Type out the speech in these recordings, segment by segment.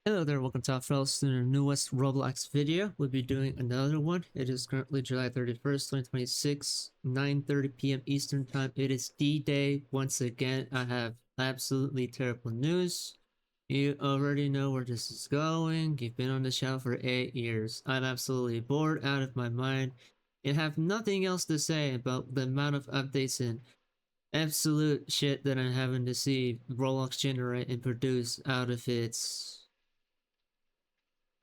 Hello there, welcome to fellas to the newest Roblox video. We'll be doing another one. It is currently July 31st, 2026, 9:30 p.m. Eastern Time. It is D-Day. Once again, I have absolutely terrible news. You already know where this is going. You've been on the channel for 8 years. I'm absolutely bored out of my mind and have nothing else to say about the amount of updates and absolute shit that I'm having to see Roblox generate and produce out of its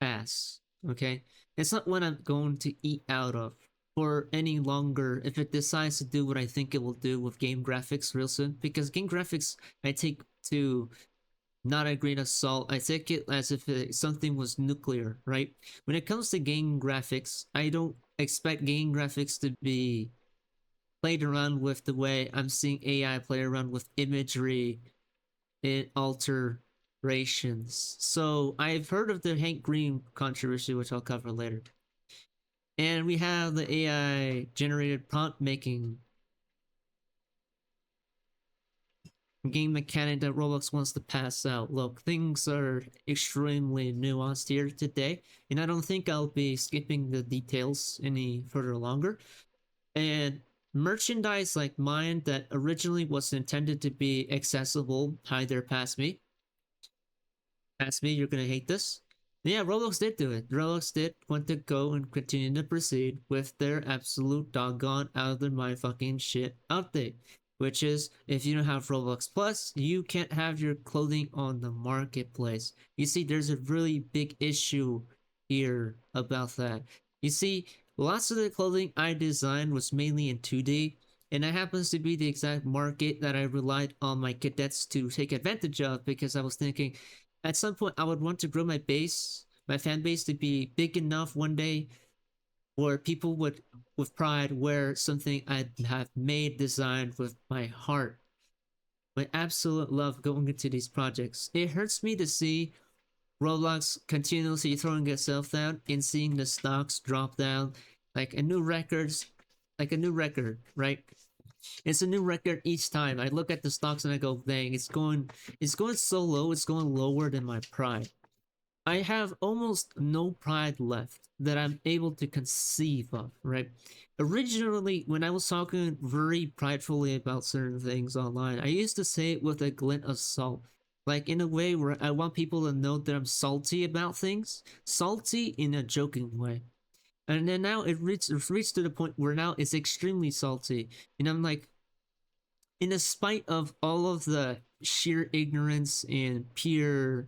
ass. Okay, it's not what I'm going to eat out of for any longer if it decides to do what I think it will do with game graphics real soon. Because game graphics, I take to not a grain of salt. I take it as if something was nuclear, right? When it comes to game graphics, I don't expect game graphics to be played around with the way I'm seeing AI play around with imagery and alterations. So I've heard of the Hank Green controversy, which I'll cover later. And we have the AI generated prompt making game mechanic that Roblox wants to pass out. Look, things are extremely nuanced here today, and I don't think I'll be skipping the details any further longer. And merchandise like mine that originally was intended to be accessible, hi there, pass me, you're gonna hate this. Yeah, Roblox did do it. Roblox did want to go and continue to proceed with their absolute doggone out of their mind fucking shit update. Which is, if you don't have Roblox Plus, you can't have your clothing on the marketplace. You see, there's a really big issue here about that. You see, lots of the clothing I designed was mainly in 2D, and that happens to be the exact market that I relied on my cadets to take advantage of because I was thinking, at some point I would want to grow my fan base to be big enough one day where people would with pride wear something I have made, designed with my heart, my absolute love going into these projects. It hurts me to see Roblox continuously throwing itself down and seeing the stocks drop down like a new record, right? It's a new record each time. I look at the stocks and I go, dang, it's going so low, it's going lower than my pride. I have almost no pride left that I'm able to conceive of, right? Originally, when I was talking very pridefully about certain things online, I used to say it with a glint of salt. Like in a way where I want people to know that I'm salty about things. Salty in a joking way. And then now it's reached to the point where now it's extremely salty. And I'm like, in spite of all of the sheer ignorance and pure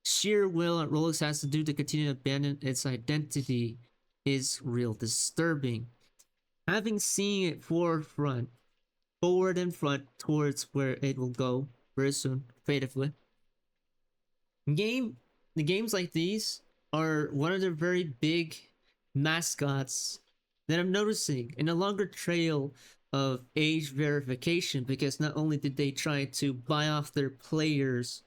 sheer will that Rolex has to do to continue to abandon its identity is real disturbing. Having seen it forward and front towards where it will go very soon, faithfully. Game the games like these are one of the very big mascots that I'm noticing in a longer trail of age verification because not only did they try to buy off their players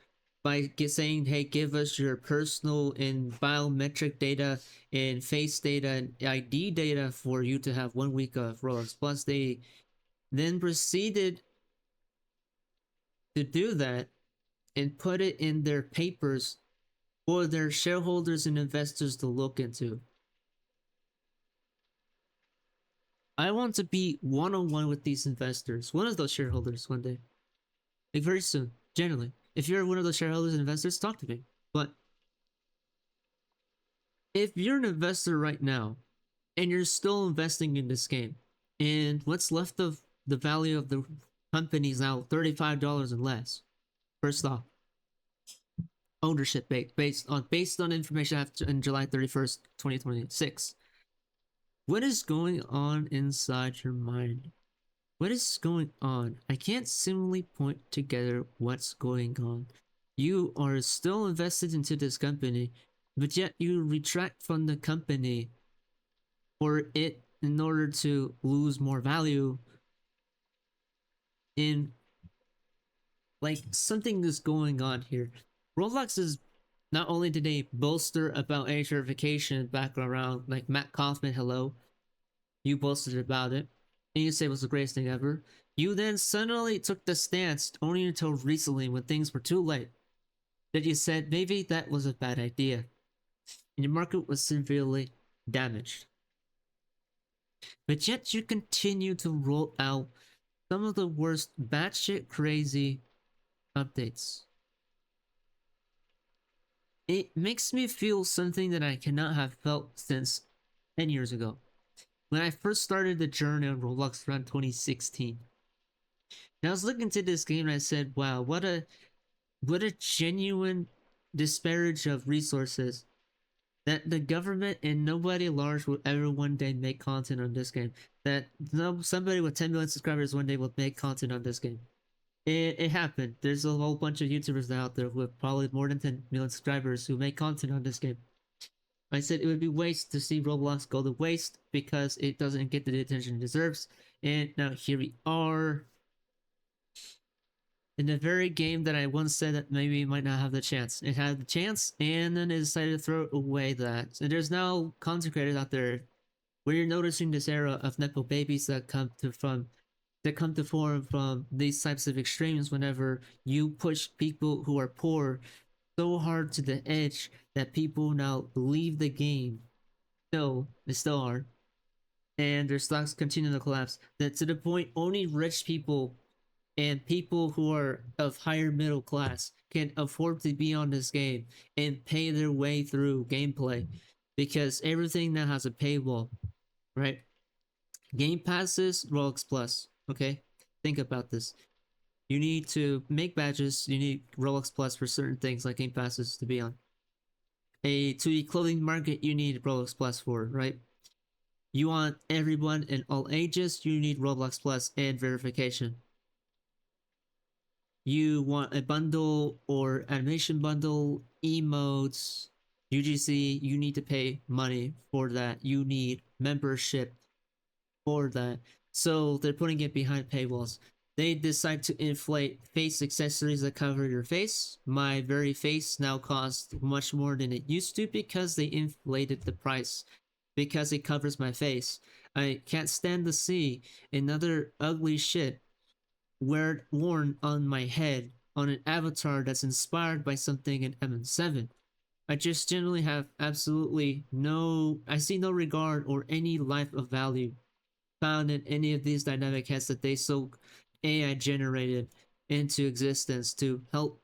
by saying, hey, give us your personal and biometric data and face data and ID data for you to have 1 week of Roblox Plus, they then proceeded to do that and put it in their papers for their shareholders and investors to look into. I want to be one on one with these investors, one of those shareholders one day. Like very soon, generally. If you're one of those shareholders and investors, talk to me. But if you're an investor right now and you're still investing in this game, and what's left of the value of the company is now $35 and less per stock, ownership based on information after in July 31st, 2026. What is going on inside your mind? What is going on? I can't simply point together what's going on. You are still invested into this company, but yet you retract from the company for it in order to lose more value in like something is going on here. Roblox is not only did they bolster about age verification back around like Matt Kaufman, hello, you boasted about it, and you say it was the greatest thing ever. You then suddenly took the stance only until recently when things were too late. that you said maybe that was a bad idea, and your market was severely damaged. But yet you continue to roll out some of the worst batshit crazy updates. It makes me feel something that I cannot have felt since 10 years ago. When I first started the journey on Roblox around 2016. And I was looking into this game and I said, wow, what a genuine disparage of resources that the government and nobody large will ever one day make content on this game. That no somebody with 10 million subscribers one day will make content on this game. It happened. There's a whole bunch of YouTubers out there with probably more than 10 million subscribers who make content on this game. I said it would be waste to see Roblox go to waste because it doesn't get the attention it deserves. And now here we are in the very game that I once said that maybe might not have the chance. It had the chance, and then it decided to throw away that. And there's now content creators out there where you're noticing this era of nepo babies that come to form from these types of extremes whenever you push people who are poor so hard to the edge that people now leave the game. Still, they still are. And their stocks continue to collapse. That to the point only rich people and people who are of higher middle class can afford to be on this game and pay their way through gameplay because everything now has a paywall, right? Game passes, Roblox Plus. Okay, think about this. You need to make badges. You need Roblox Plus for certain things like game passes to be on. A 2D clothing market, you need Roblox Plus for, right? You want everyone in all ages, you need Roblox Plus and verification. You want a bundle or animation bundle, emotes, UGC, you need to pay money for that. You need membership for that. So they're putting it behind paywalls. They decide to inflate face accessories that cover your face. My very face now costs much more than it used to because they inflated the price. Because it covers my face. I can't stand to see another ugly shit worn on my head on an avatar that's inspired by something in MM7. I just generally have absolutely I see no regard or any life of value found in any of these dynamic heads that they so AI generated into existence to help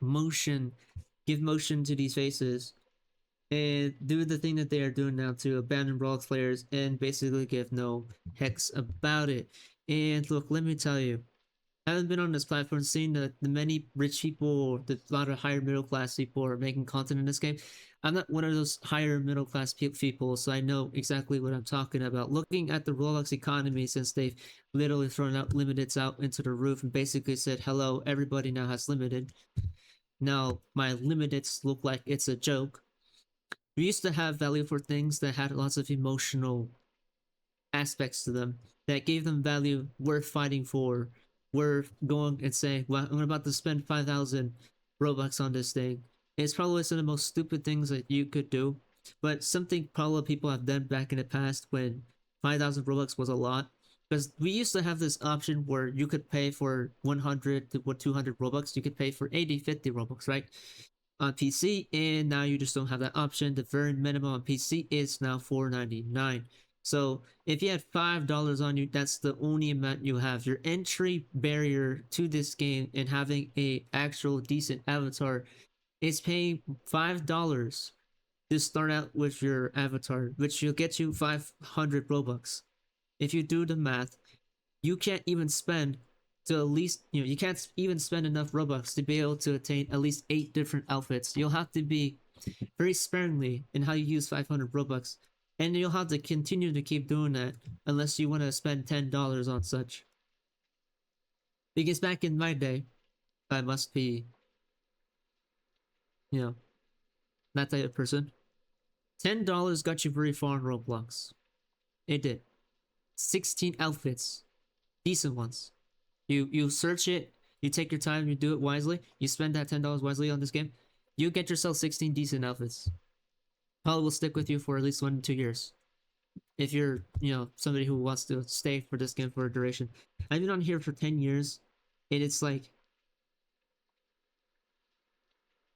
give motion to these faces and do the thing that they are doing now to abandon Roblox players and basically give no hex about it. And look, let me tell you, I haven't been on this platform seeing the many rich people, the lot of higher middle class people are making content in this game. I'm not one of those higher middle class people, so I know exactly what I'm talking about. Looking at the Roblox economy since they've literally thrown out limiteds out into the roof and basically said, hello, everybody now has limited. Now my limiteds look like it's a joke. We used to have value for things that had lots of emotional aspects to them that gave them value worth fighting for, worth going and saying, well, I'm about to spend 5,000 Robux on this thing. It's probably some of the most stupid things that you could do, but something probably people have done back in the past when 5,000 Robux was a lot. Because we used to have this option where you could pay for 100 to 200 Robux, you could pay for 80, 50 Robux, right? On PC, and now you just don't have that option. The very minimum on PC is now $4.99. So if you had $5 on you, that's the only amount you have. Your entry barrier to this game and having a actual decent avatar is paying $5 to start out with your avatar, which will get you 500 Robux. If you do the math, you can't even spend to at least you can't even spend enough Robux to be able to attain at least 8 different outfits. You'll have to be very sparingly in how you use 500 Robux, and you'll have to continue to keep doing that unless you want to spend $10 on such. Because back in my day, I must be, you know, that type of person. $10 got you very far in Roblox. It did. 16 outfits, decent ones. You search it, you take your time, you do it wisely, you spend that $10 wisely on this game, you get yourself 16 decent outfits. Probably will stick with you for at least 1 to 2 years. If you're, somebody who wants to stay for this game for a duration. I've been on here for 10 years, and it's like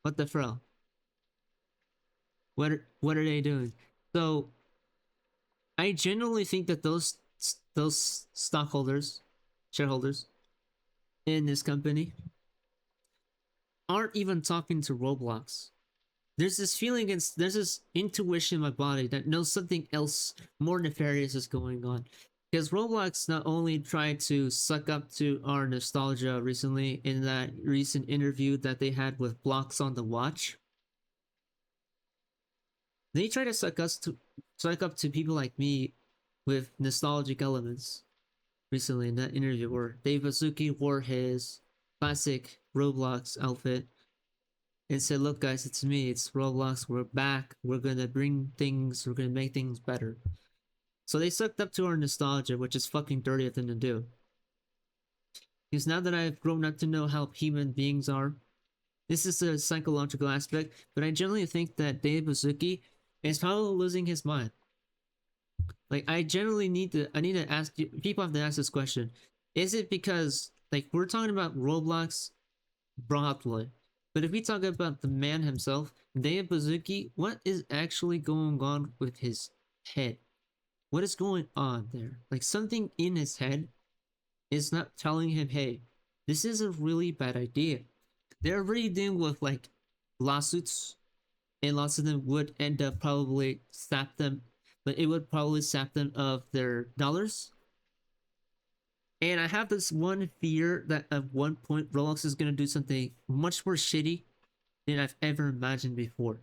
What the fro? What are they doing? So I genuinely think that those stockholders, shareholders in this company aren't even talking to Roblox. There's this feeling and there's this intuition in my body that knows something else more nefarious is going on. Because Roblox not only tried to suck up to our nostalgia recently in that recent interview that they had with Blocks on the Watch, they try to suck up to people like me with nostalgic elements recently in that interview where Dave Azuki wore his classic Roblox outfit and said, "Look, guys, it's me. It's Roblox. We're back. We're gonna bring things. We're gonna make things better." So they sucked up to our nostalgia, which is fucking dirty of them to do. Because now that I've grown up to know how human beings are, this is a psychological aspect, but I generally think that Dave Bazuki is probably losing his mind. Like I generally need to ask people have to ask this question. Is it because like we're talking about Roblox broadly, but if we talk about the man himself, Dave Bazuki, what is actually going on with his head? What is going on there? Like something in his head is not telling him, hey, this is a really bad idea. They're already dealing with like lawsuits, and lots of them would end up probably sap them, but it would probably sap them of their dollars. And I have this one fear that at one point Roblox is gonna do something much more shitty than I've ever imagined before.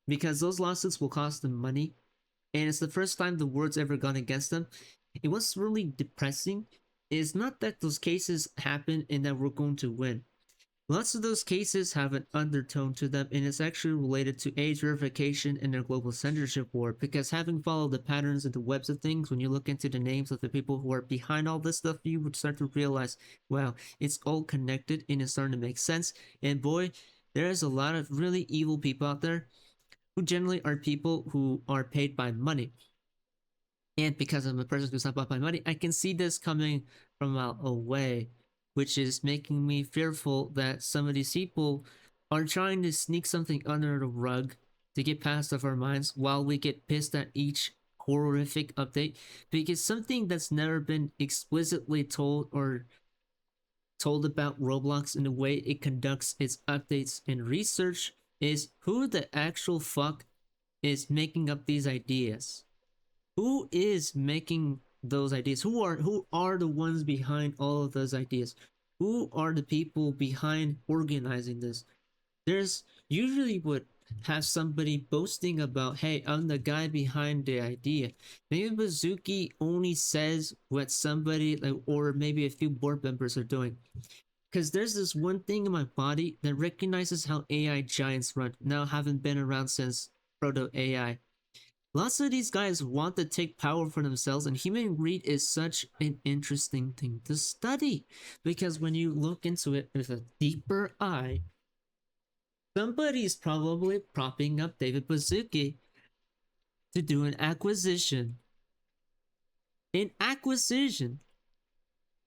Because those lawsuits will cost them money, and it's the first time the word's ever gone against them. And what's really depressing is not that those cases happen and that we're going to win. Lots of those cases have an undertone to them, and it's actually related to age verification and their global censorship war. Because having followed the patterns and the webs of things, when you look into the names of the people who are behind all this stuff, you would start to realize, wow, it's all connected and it's starting to make sense. And boy, there's a lot of really evil people out there who generally are people who are paid by money. And because I'm a person who's not bought by money, I can see this coming from away, which is making me fearful that some of these people are trying to sneak something under the rug to get past of our minds while we get pissed at each horrific update. Because something that's never been explicitly told or told about Roblox in the way it conducts its updates and research is who the actual fuck is making up these ideas. Who is making those ideas? Who are the ones behind all of those ideas? Who are the people behind organizing this? There's usually would have somebody boasting about, hey, I'm the guy behind the idea. Maybe Bazuki only says what somebody like, or maybe a few board members are doing. Because there's this one thing in my body that recognizes how AI giants run, now having been around since proto AI. Lots of these guys want to take power for themselves, and human greed is such an interesting thing to study. Because when you look into it with a deeper eye, somebody's probably propping up David Bazuki to do an acquisition. An acquisition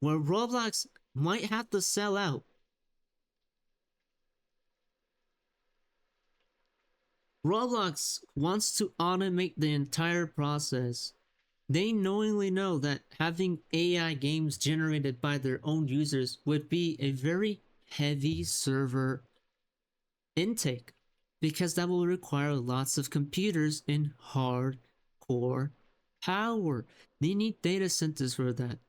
where Roblox might have to sell out. Roblox wants to automate the entire process. They knowingly know that having AI games generated by their own users would be a very heavy server intake because that will require lots of computers and hardcore power. They need data centers for that.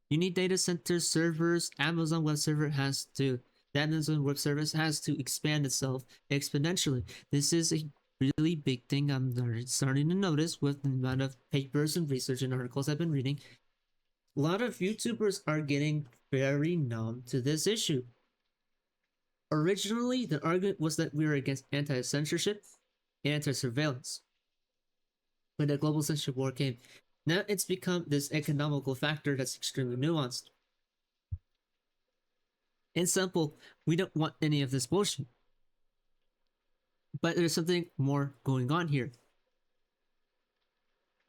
You need data centers, servers. Amazon Web Server has to. The Amazon Web Service has to expand itself exponentially. This is a really big thing I'm starting to notice with the amount of papers and research and articles I've been reading. A lot of YouTubers are getting very numb to this issue. Originally, the argument was that we were against anti-censorship and anti-surveillance. When the global censorship war came, now it's become this economical factor that's extremely nuanced. In simple, we don't want any of this bullshit. But there's something more going on here.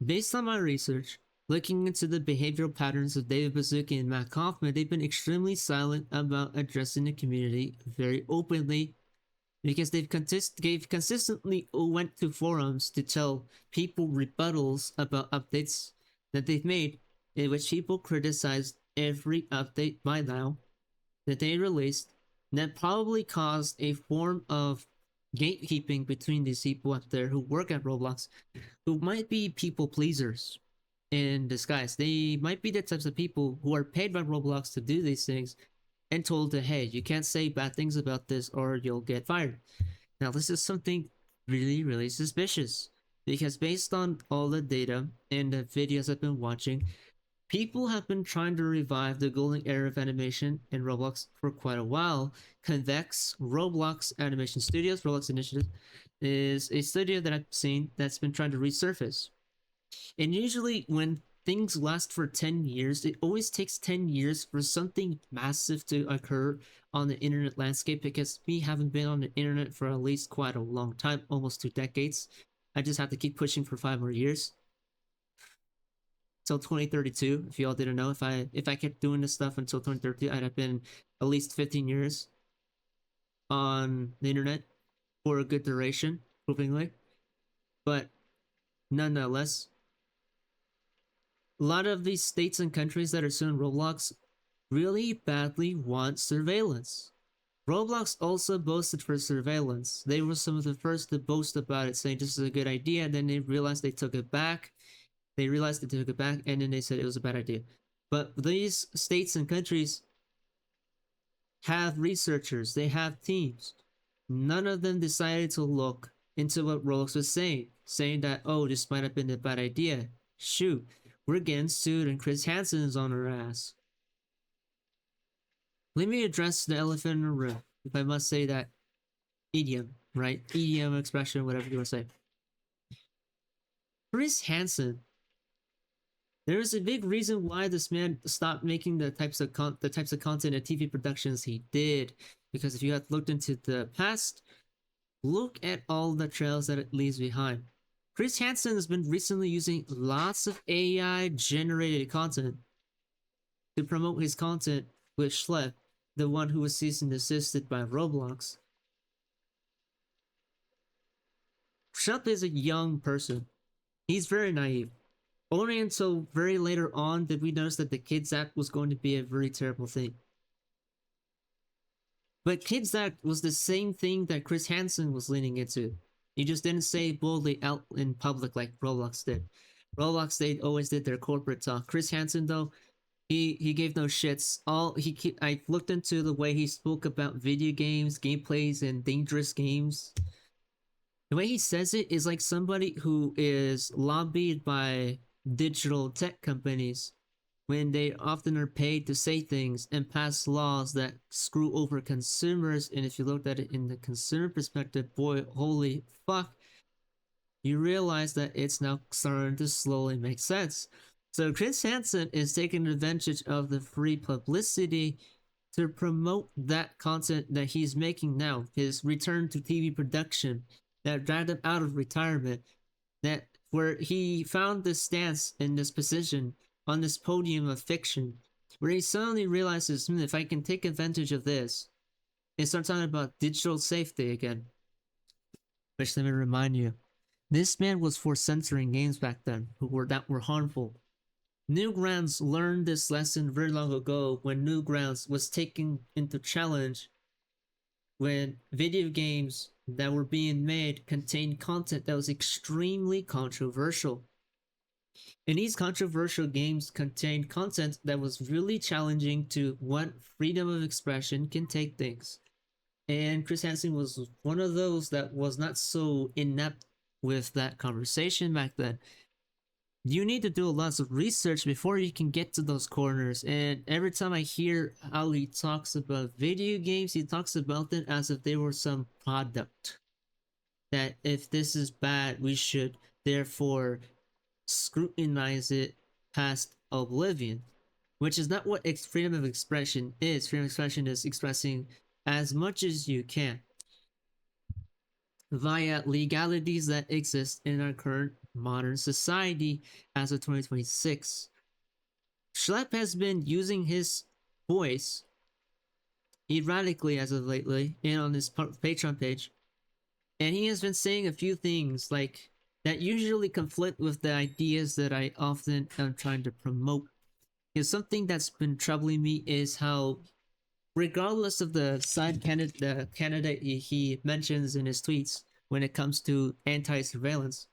Based on my research, looking into the behavioral patterns of David Baszucki and Matt Kaufman, they've been extremely silent about addressing the community very openly because they've consistently went to forums to tell people rebuttals about updates that they've made, in which people criticized every update by now that they released, that probably caused a form of gatekeeping between these people out there who work at Roblox, who might be people pleasers in disguise. They might be the types of people who are paid by Roblox to do these things and told that, hey, you can't say bad things about this or you'll get fired. Now, this is something really, really suspicious because based on all the data and the videos I've been watching, people have been trying to revive the golden era of animation in Roblox for quite a while. Convex, Roblox Animation Studios, Roblox Initiative, is a studio that I've seen that's been trying to resurface. And usually, when things last for 10 years, it always takes 10 years for something massive to occur on the internet landscape because we haven't been on the internet for at least quite a long time, almost 2 decades. I just have to keep pushing for 5 more years till 2032. If y'all didn't know, if I kept doing this stuff until 2032, I'd have been at least 15 years on the internet for a good duration, hopefully. But nonetheless, a lot of these states and countries that are suing Roblox really badly want surveillance. Roblox also boasted for surveillance. They were some of the first to boast about it, saying this is a good idea, and then they realized they took it back. They realized they took it back, and then they said it was a bad idea. But these states and countries have researchers, they have teams. None of them decided to look into what Roblox was saying that, oh, this might have been a bad idea. Shoot, we're getting sued and Chris Hansen is on her ass. Let me address the elephant in the room, if I must say that idiom, right? Idiom, expression, whatever you want to say. Chris Hansen, there is a big reason why this man stopped making the types of content and TV productions he did. Because if you had looked into the past, look at all the trails that it leaves behind. Chris Hansen has been recently using lots of AI generated content to promote his content with Schlep, the one who was cease and desisted by Roblox. Schlep is a young person. He's very naive. Only until very later on did we notice that the Kids Act was going to be a very terrible thing. But Kids Act was the same thing that Chris Hansen was leaning into. He just didn't say boldly out in public like Roblox did. Roblox they always did their corporate talk. Chris Hansen though, he gave no shits. I looked into the way he spoke about video games, gameplays, and dangerous games. The way he says it is like somebody who is lobbied by digital tech companies when they often are paid to say things and pass laws that screw over consumers. And if you looked at it in the consumer perspective, boy, holy fuck, you realize that it's now starting to slowly make sense. So Chris Hansen is taking advantage of the free publicity to promote that content that he's making now, his return to TV production that dragged him out of retirement, that where he found this stance in this position on this podium of fiction, where he suddenly realizes, if I can take advantage of this, and start talking about digital safety again. Which, let me remind you, this man was for censoring games back then that were harmful. Newgrounds learned this lesson very long ago when Newgrounds was taken into challenge when video games that were being made contained content that was extremely controversial. And these controversial games contained content that was really challenging to what freedom of expression can take things. And Chris Hansen was one of those that was not so inept with that conversation back then. You need to do lots of research before you can get to those corners. And every time I hear how he talks about video games, he talks about them as if they were some product. That if this is bad, we should therefore scrutinize it past oblivion, which is not what freedom of expression is. Freedom of expression is expressing as much as you can via legalities that exist in our current modern society as of 2026. Schlep has been using his voice erratically as of lately and on his Patreon page And he has been saying a few things like that usually conflict with the ideas that I often am trying to promote. Because something that's been troubling me is how, regardless of the candidate he mentions in his tweets, when it comes to anti-surveillance,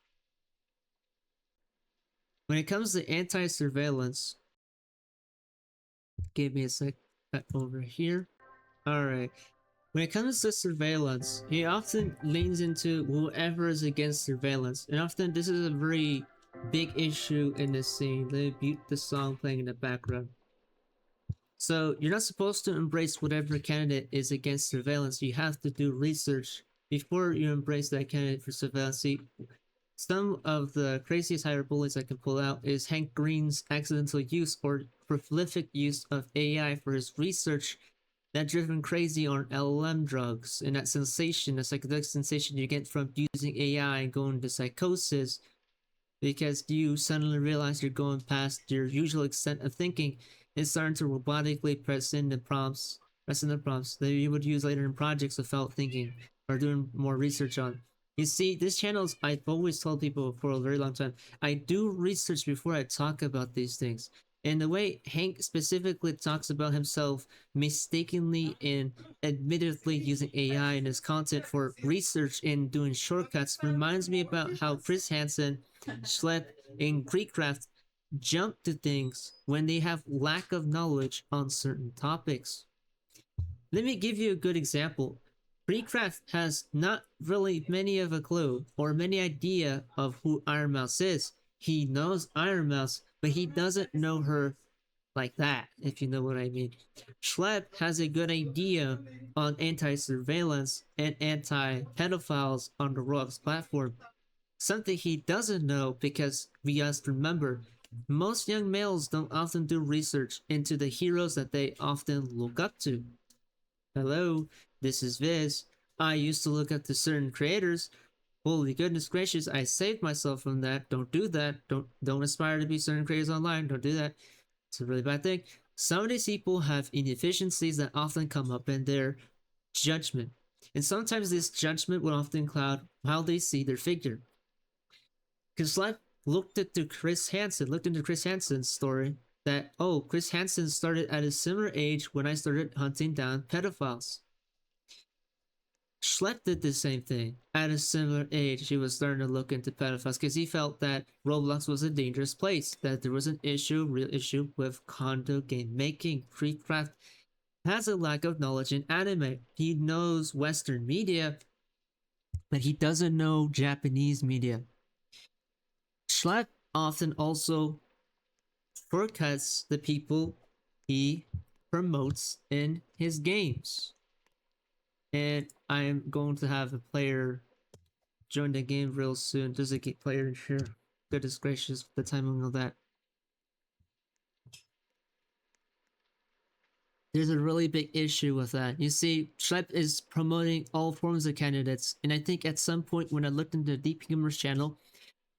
give me a sec over here. All right. When it comes to surveillance, he often leans into whoever is against surveillance, and often this is a very big issue in this scene. Let me mute the song playing in the background. So you're not supposed to embrace whatever candidate is against surveillance. You have to do research before you embrace that candidate for surveillance. See, some of the craziest hyperboles I can pull out is Hank Green's accidental use or prolific use of AI for his research that driven crazy on LLM drugs and that sensation, the psychedelic sensation you get from using AI and going to psychosis because you suddenly realize you're going past your usual extent of thinking and starting to robotically press in the prompts that you would use later in projects without thinking or doing more research on. You see, this channel is, I've always told people for a very long time, I do research before I talk about these things. And the way Hank specifically talks about himself mistakenly and admittedly using AI in his content for research and doing shortcuts reminds me about how Chris Hansen, Schlep, and Creekcraft jump to things when they have lack of knowledge on certain topics. Let me give you a good example. Creekcraft has not really many of a clue or many idea of who Iron Mouse is. He knows Iron Mouse, but he doesn't know her like that, if you know what I mean. Schlep has a good idea on anti-surveillance and anti-pedophiles on the Roblox platform. Something he doesn't know because we must remember, most young males don't often do research into the heroes that they often look up to. Hello, this is Viz. I used to look up to certain creators. Holy goodness gracious, I saved myself from that. Don't do that. Don't aspire to be certain creators online. Don't do that. It's a really bad thing. Some of these people have inefficiencies that often come up in their judgment. And sometimes this judgment will often cloud how they see their figure. Because like looked into Chris Hansen's story that, oh, Chris Hansen started at a similar age when I started hunting down pedophiles. Schlep did the same thing. At a similar age, he was starting to look into pedophiles because he felt that Roblox was a dangerous place, that there was an real issue with condo game making. Freecraft has a lack of knowledge in anime. He knows Western media, but he doesn't know Japanese media. Schlep often also shortcuts the people he promotes in his games. And I'm going to have a player join the game real soon. There's a player in here. Goodness gracious, the timing of that. There's a really big issue with that. You see, Schlep is promoting all forms of candidates, and I think at some point when I looked into Deep Humor's channel,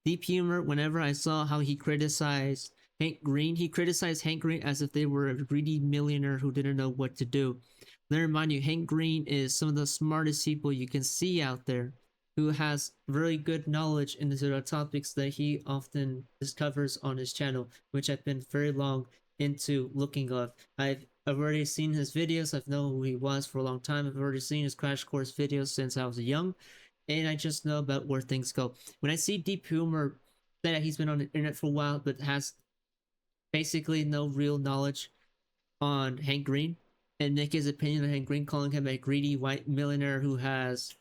Deep Humor, whenever I saw how he criticized Hank Green as if they were a greedy millionaire who didn't know what to do. Let me remind you, Hank Green is some of the smartest people you can see out there, who has very good knowledge in the sort of topics that he often discovers on his channel, which I've been very long into looking of. I've already seen his videos. I've known who he was for a long time. I've already seen his Crash Course videos since I was young, and I just know about where things go. When I see Deep Humor say that he's been on the internet for a while, but has basically no real knowledge on Hank Green, and make his opinion on Hank Green, calling him a greedy white millionaire who has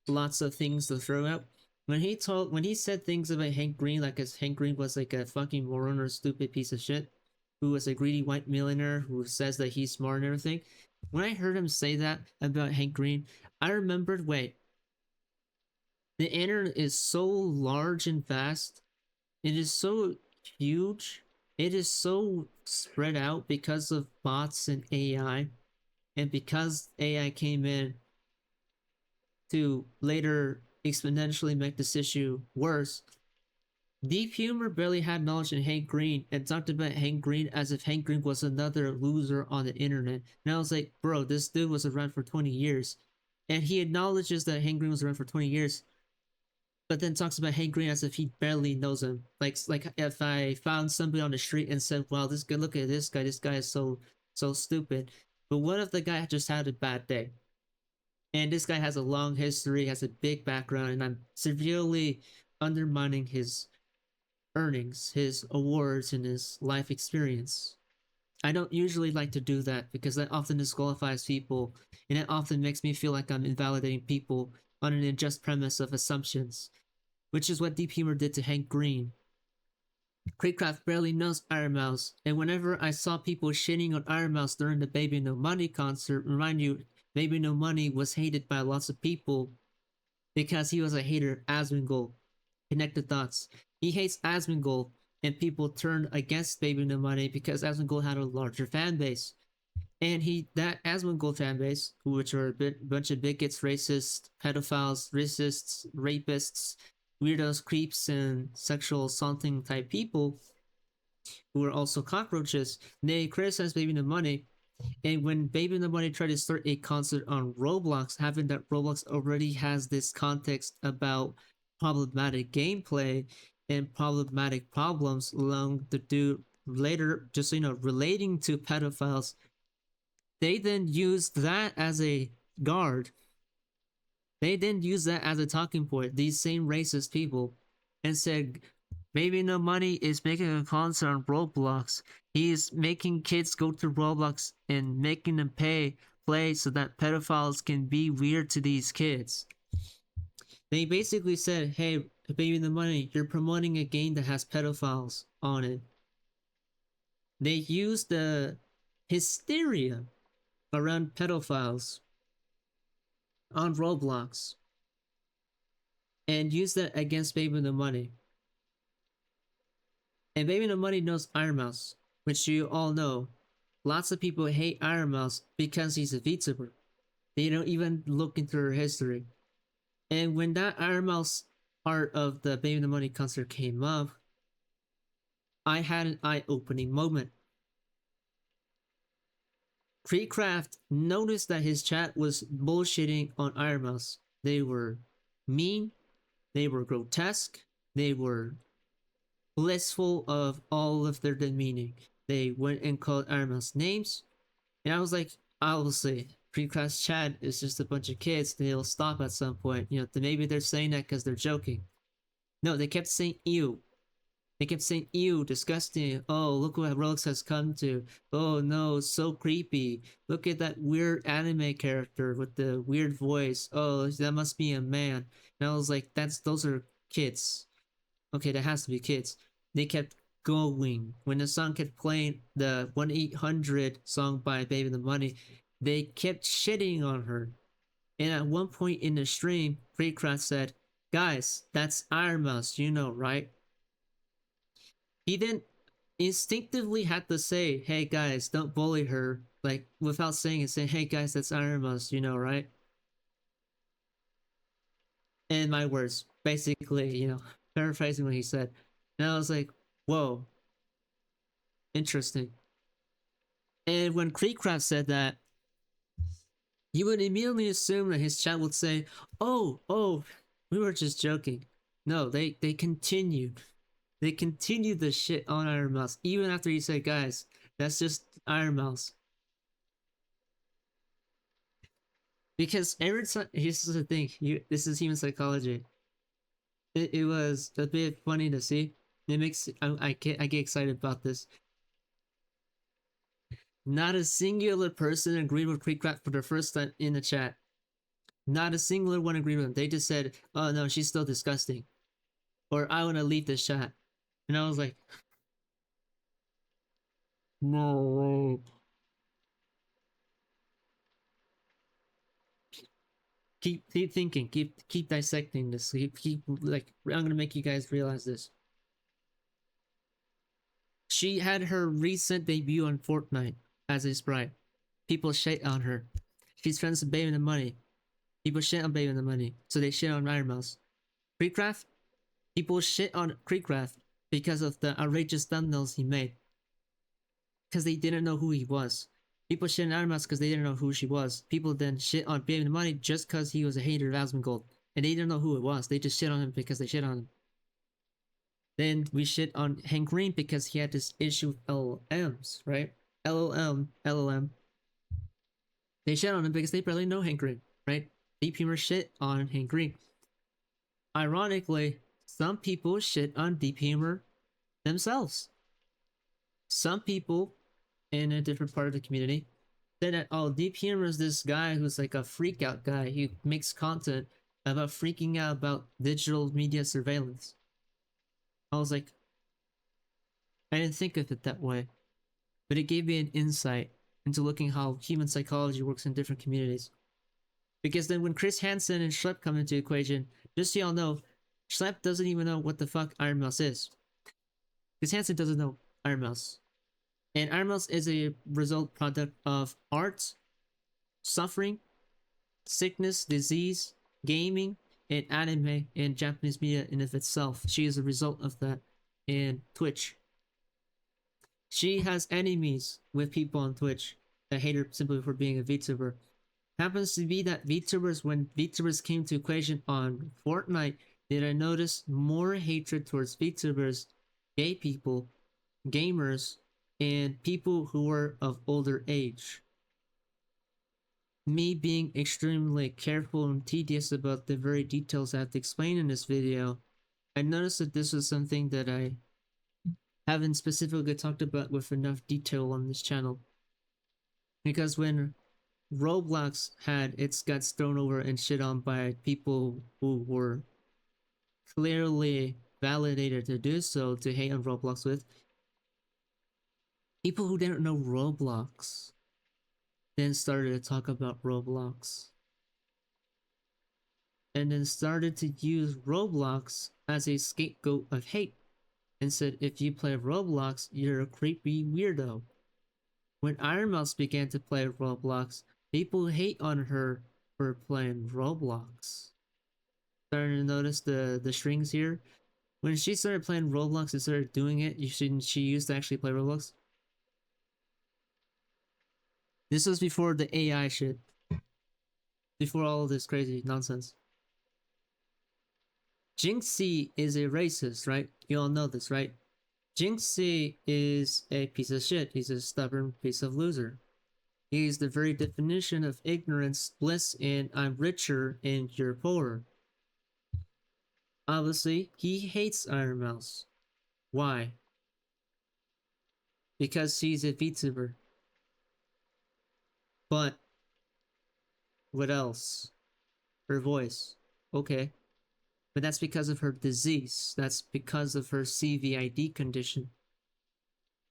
lots of things to throw out. When he said things about Hank Green, like as Hank Green was like a fucking moron or stupid piece of shit, who was a greedy white millionaire who says that he's smart and everything. When I heard him say that about Hank Green, I remembered, wait, the internet is so large and vast. It is so huge. It is so spread out because of bots and AI. And because AI came in to later exponentially make this issue worse, Deep Humor barely had knowledge in Hank Green and talked about Hank Green as if Hank Green was another loser on the internet. And I was like, bro, this dude was around for 20 years. And he acknowledges that Hank Green was around for 20 years, but then talks about Hank Green as if he barely knows him. Like if I found somebody on the street and said, "Wow, this guy, look at this guy. This guy is so stupid." But what if the guy just had a bad day? And this guy has a long history, has a big background, and I'm severely undermining his earnings, his awards, and his life experience. I don't usually like to do that because that often disqualifies people, and it often makes me feel like I'm invalidating people on an unjust premise of assumptions, which is what Deep Humor did to Hank Green. Creekcraft barely knows Iron Mouse, and whenever I saw people shitting on Iron Mouse during the Baby No Money concert, remind you, Baby No Money was hated by lots of people because he was a hater of Asmongold. Connect the dots. He hates Asmongold, and people turned against Baby No Money because Asmongold had a larger fan base. And that Asmongold fan base, which are a bunch of bigots, racists, pedophiles, racists, rapists, weirdos, creeps, and sexual assaulting type people, who are also cockroaches, they criticize Baby No Money. And when Baby No Money tried to start a concert on Roblox, having that Roblox already has this context about problematic gameplay and problematic problems along the dude later, just relating to pedophiles, they then used that as a guard. They then used that as a talking point, these same racist people, and said, Baby No Money is making a concert on Roblox. He's making kids go to Roblox and making them play so that pedophiles can be weird to these kids. They basically said, hey, Baby No Money, you're promoting a game that has pedophiles on it. They used the hysteria around pedophiles on Roblox and used that against Baby No Money. And Baby No Money knows Iron Mouse, which you all know. Lots of people hate Iron Mouse because he's a VTuber. They don't even look into her history. And when that Iron Mouse part of the Baby No Money concert came up, I had an eye-opening moment. Creecraft noticed that his chat was bullshitting on Iron Mouse. They were mean, they were grotesque, they were blissful of all of their demeaning. They went and called Iron Mouse names, and I was like, obviously, Creecraft's chat is just a bunch of kids. They'll stop at some point. Maybe they're saying that because they're joking. No, they kept saying ew. They kept saying, ew, disgusting. Oh, look what Roblox has come to. Oh no, so creepy. Look at that weird anime character with the weird voice. Oh, that must be a man. And I was like, those are kids. Okay, that has to be kids. They kept going. When the song kept playing, the 1-800 song by Baby No Money, they kept shitting on her. And at one point in the stream, Creecraft said, guys, that's Iron Mouse, you know, right? He then instinctively had to say, hey guys, don't bully her, like without saying it, saying, hey guys, that's Iron Mouse, you know, right? In my words, basically, paraphrasing what he said. And I was like, whoa, interesting. And when Creecraft said that, you would immediately assume that his chat would say, oh, we were just joking. No, they continued. They continued the shit on Iron Mouse, even after he said, guys, that's just Iron Mouse. Because every time, here's the thing, this is human psychology. It was a bit funny to see. It makes, I get excited about this. Not a singular person agreed with Creecraft for the first time in the chat. Not a singular one agreed with him. They just said, oh no, she's still disgusting. Or I want to leave this chat. And I was like, no way. Keep thinking, keep dissecting this. Keep like, I'm gonna make you guys realize this. She had her recent debut on Fortnite as a sprite. People shit on her. She's friends with Baby No Money. People shit on Baby No Money, so they shit on Iron Mouse. Creecraft, people shit on Creecraft because of the outrageous thumbnails he made. Because they didn't know who he was. People shit on Iron Mouse because they didn't know who she was. People then shit on Baby the Money just because he was a hater of Asmongold. And they didn't know who it was. They just shit on him because they shit on him. Then we shit on Hank Green because he had this issue with LLMs, right? LLM. They shit on him because they barely know Hank Green, right? Deep humor shit on Hank Green. Ironically, some people shit on deep humor themselves. Some people in a different part of the community said that, oh, deep humor is this guy who's like a freak out guy who makes content about freaking out about digital media surveillance. I was like, I didn't think of it that way, but it gave me an insight into looking how human psychology works in different communities. Because then when Chris Hansen and Schlepp come into the equation, just so y'all know, Schlepp doesn't even know what the fuck Iron Mouse is. Chris Hansen doesn't know Iron Mouse. And Iron Mouse is a result product of art, suffering, sickness, disease, gaming, and anime and Japanese media in of itself. She is a result of that in Twitch. She has enemies with people on Twitch that hate her simply for being a VTuber. Happens to be that VTubers, when VTubers came to equation on Fortnite, did I notice more hatred towards VTubers, gay people, gamers, and people who were of older age. Me being extremely careful and tedious about the very details I have to explain in this video, I noticed that this was something that I haven't specifically talked about with enough detail on this channel. Because when Roblox had its guts thrown over and shit on by people who were clearly validated to do so, to hate on Roblox with, people who didn't know Roblox then started to talk about Roblox. And then started to use Roblox as a scapegoat of hate. And said, if you play Roblox, you're a creepy weirdo. When Iron Mouse began to play Roblox, people hate on her for playing Roblox. Starting to notice the strings here. When she started playing Roblox and started doing it, she used to actually play Roblox. This was before the AI shit. Before all of this crazy nonsense. Jinxie is a racist, right? You all know this, right? Jinxie is a piece of shit. He's a stubborn piece of loser. He's the very definition of ignorance, bliss, and I'm richer and you're poorer. Obviously, he hates Iron Mouse. Why? Because she's a VTuber. But what else? Her voice. Okay. But that's because of her disease. That's because of her CVID condition.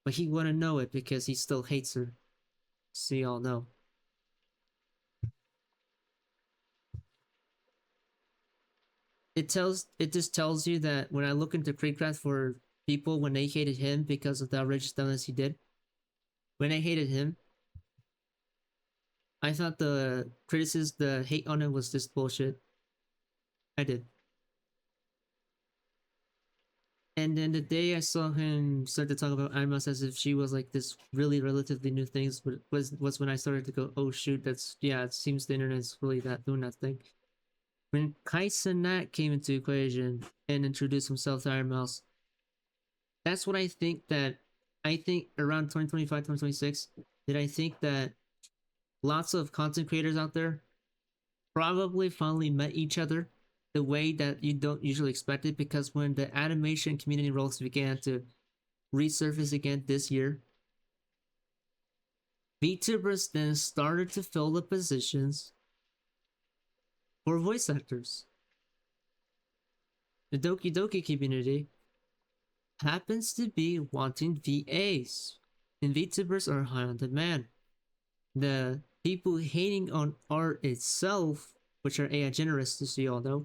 But he wouldn't know it because he still hates her. So y'all know. It just tells you that when I look into Creekcraft for people when they hated him because of the outrageous dumbness he did, when I hated him, I thought the criticism, the hate on him was just bullshit. I did. And then the day I saw him start to talk about Iron Mouse as if she was like this really relatively new thing was when I started to go, oh shoot, that's, yeah, it seems the internet's really doing that thing. When Kaisenat came into equation and introduced himself to Iron Mouse, that's what I think around 2025, 2026, that I think that lots of content creators out there probably finally met each other the way that you don't usually expect it, because when the animation community roles began to resurface again this year, VTubers then started to fill the positions for voice actors. The Doki Doki community happens to be wanting VAs, and VTubers are high on demand. The people hating on art itself, which are AI generous, as you all know,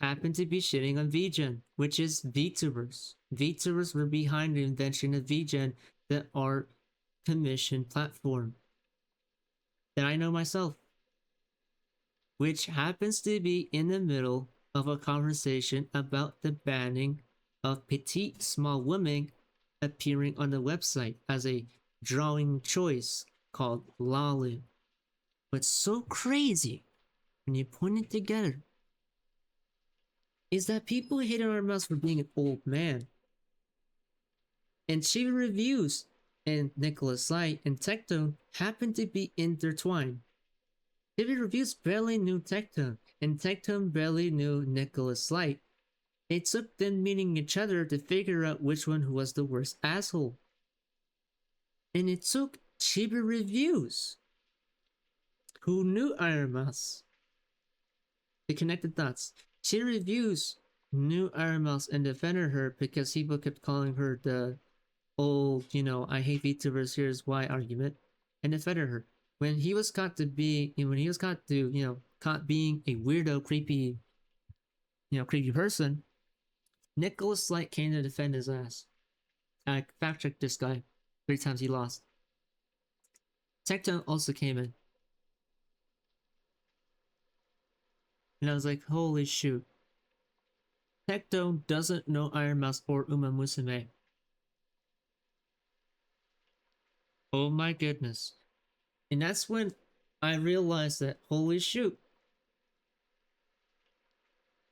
happen to be shitting on VGen, which is VTubers. VTubers were behind the invention of VGen, the art commission platform that I know myself, which happens to be in the middle of a conversation about the banning of petite small women appearing on the website as a drawing choice called Lolly. What's so crazy when you put it together is that people hated our mouse for being an old man. And Chibi Reviews and Nicholas Light and Tectone happened to be intertwined. Chibi Reviews barely knew Tectone, and Tectone barely knew Nicholas Light. They took them meeting each other to figure out which one was the worst asshole. And it took Chibi Reviews, who knew Iron Mouse. They connected dots. Chibi Reviews knew Iron Mouse and defended her because people kept calling her the old, I hate VTubers, here's why argument, and defended her. When he was caught to be, when he was caught to, caught being a weirdo, creepy, creepy person, Nicholas Light came to defend his ass. I fact checked this guy 3 times he lost. Tectone also came in. And I was like, holy shoot. Tectone doesn't know Iron Mouse or Uma Musume. Oh my goodness. And that's when I realized that, holy shoot.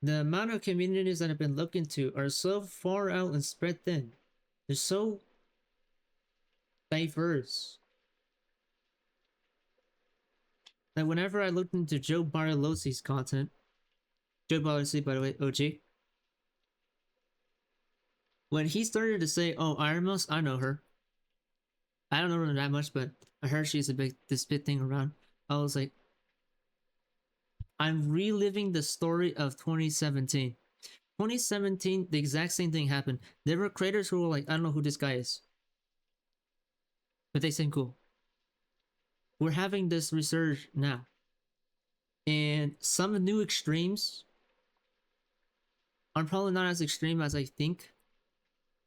The amount of communities that I've been looking to are so far out and spread thin. They're so diverse. That whenever I looked into Joe Bartolosi's content, Joe Bartolosi, by the way, OG, when he started to say, oh, Iron Mouse, I know her. I don't know her that much, but I heard she's this big thing around. I was like, I'm reliving the story of 2017. 2017, the exact same thing happened. There were creators who were like, I don't know who this guy is, but they seem cool. We're having this resurge now. And some new extremes are probably not as extreme as I think.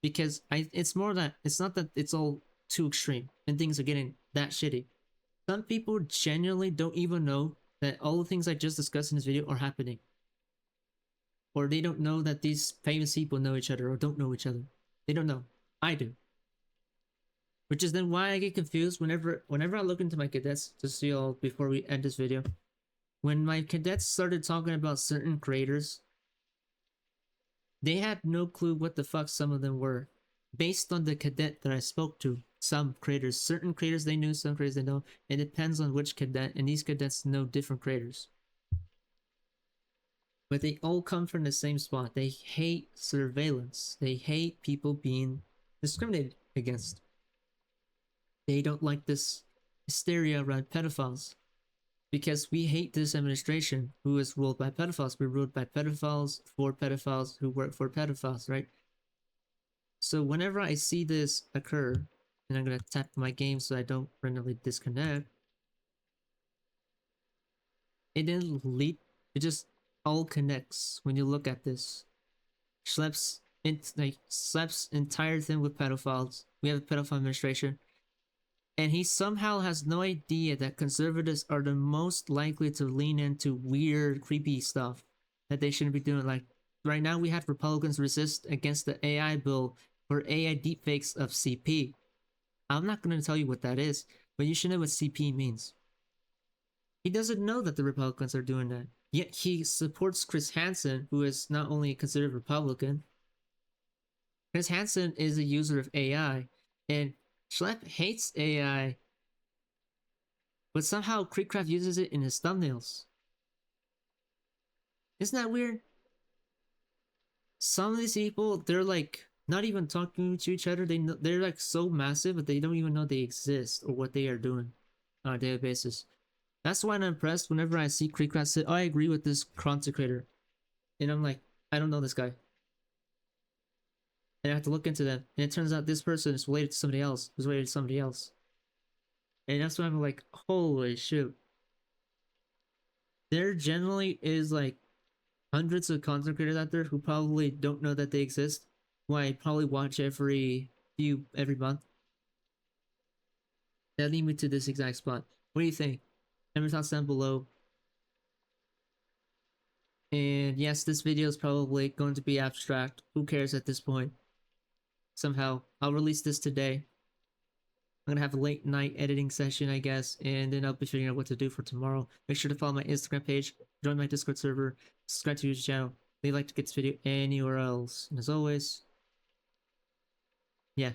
Because it's more that, it's not that it's all too extreme and things are getting that shitty. Some people genuinely don't even know that all the things I just discussed in this video are happening. Or they don't know that these famous people know each other or don't know each other. They don't know. I do. Which is then why I get confused whenever I look into my cadets, just so y'all, before we end this video. When my cadets started talking about certain creators, they had no clue what the fuck some of them were. Based on the cadet that I spoke to, some creators, certain creators they knew, some creators they know. It depends on which cadet, and these cadets know different creators. But they all come from the same spot. They hate surveillance. They hate people being discriminated against. They don't like this hysteria around pedophiles. Because we hate this administration who is ruled by pedophiles. We're ruled by pedophiles for pedophiles who work for pedophiles, right? So whenever I see this occur, and I'm gonna tap my game so I don't randomly disconnect, it didn't lead, it just all connects when you look at this. Schlepp's entire thing with pedophiles. We have a pedophile administration. And he somehow has no idea that conservatives are the most likely to lean into weird, creepy stuff that they shouldn't be doing. Like, right now we have Republicans resist against the AI bill for AI deepfakes of CP. I'm not going to tell you what that is, but you should know what CP means. He doesn't know that the Republicans are doing that. Yet he supports Chris Hansen, who is not only a conservative Republican. Chris Hansen is a user of AI, and Schlepp hates AI, but somehow Creekcraft uses it in his thumbnails. Isn't that weird? Some of these people, they're like not even talking to each other. They're like so massive, but they don't even know they exist or what they are doing on a daily basis. That's why I'm impressed whenever I see Creekcraft say, oh, I agree with this content creator. And I'm like, I don't know this guy. And I have to look into them. And it turns out this person is related to somebody else. Was related to somebody else. And that's why I'm like, holy shoot. There generally is like hundreds of content creators out there who probably don't know that they exist. Who I probably watch every month. That lead me to this exact spot. What do you think? Let me thoughts down below. And yes, this video is probably going to be abstract. Who cares at this point? Somehow, I'll release this today. I'm gonna have a late night editing session, I guess, and then I'll be figuring out what to do for tomorrow. Make sure to follow my Instagram page, join my Discord server, subscribe to YouTube channel, leave a like to get this video anywhere else. And as always, yeah,